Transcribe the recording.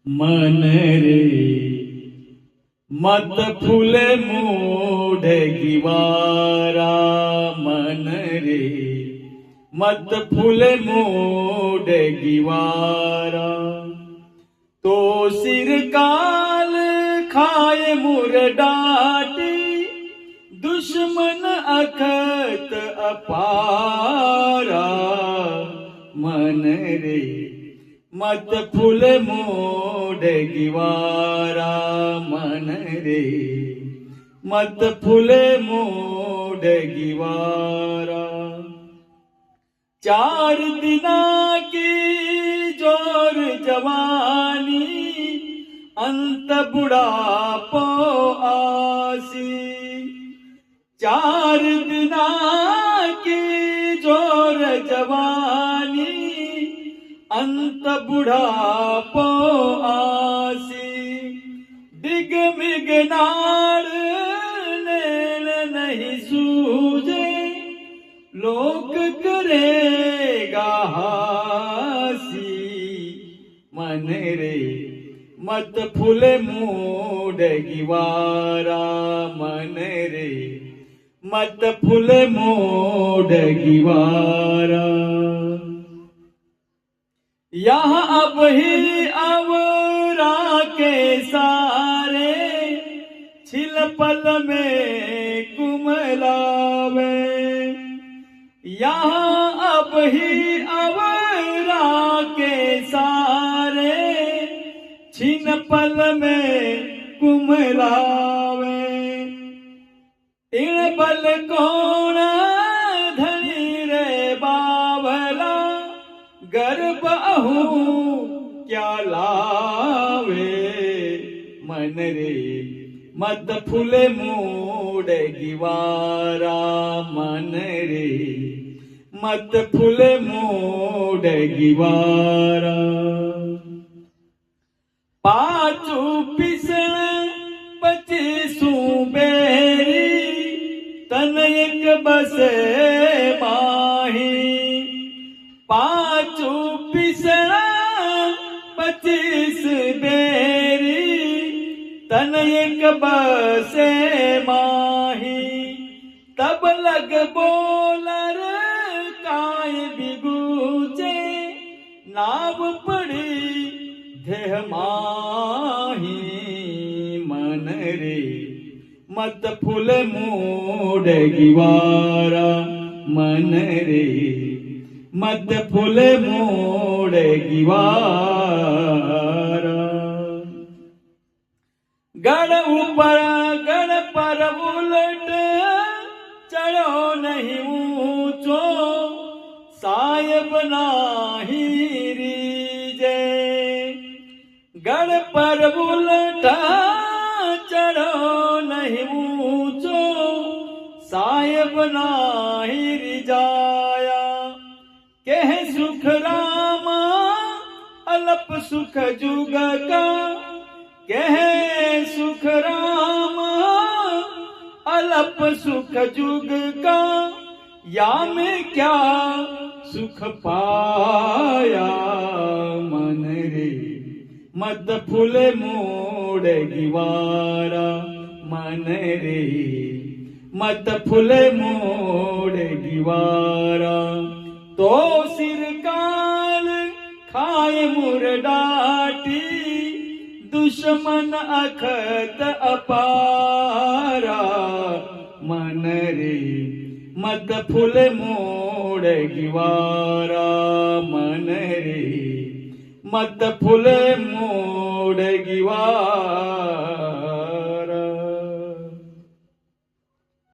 मन रे मत फुले मूढगिवारा मन रे मत फुले मूढगिवारा तो सिर काल खाए मुरडाटी दुश्मन अखत अपारा मन रे मत फुल मूढगिवारा मन रे मत फुल मूढगिवारा चार दिना की जोर जवानी अंत बुढ़ापो आसी चार दिना की जोर जवानी अंत बुढ़ापो आसी डिग मिग नाड़ नैन नहीं सूझे लोक करेगा हासी मन रे मत फुले मूढगिवारा मन रे मत फुले मूढगिवारा यहाँ अब ही अवरा के सारे छिलपल में कुमलावे यहाँ अब ही अवरा के सारे छिलपल में कुमलावे इन बल कौन धनी रे बावला गर्भ अहू क्या लावे मन रे मत फुले मूढगिवारा मन रे मत फुले मूढगिवारा पाचू पिसण 25 बेरी तन एक बसे माही पाचू पिसणा 25 बेरी तन एक बसे माही तब लग बोलर काय बिगूचे नाव पड़ी देह माही मन रे मत फुल मूढगिवारा मन रे मत फुल मूढगिवारा गण ऊपर गण पर उलट चढ़ो नहीं ऊंचो साहेब नाही रीजे गण पर उलट चढ़ो नहीं ऊंचो साहेब नाही रिजाया कह सुख रामा अल्प सुख जुग का कह सुख रामा अल्प सुख जुग का या में क्या सुख पाया मन रे मत फुल मूढगिवारा मन रे मत फुल मूढगिवारा तो सिर काल खाए मुरडाटी दुश्मन अखत अपारा मन रे मत फुल मूढगिवारा मन रे मत फुल मूढगिवारा।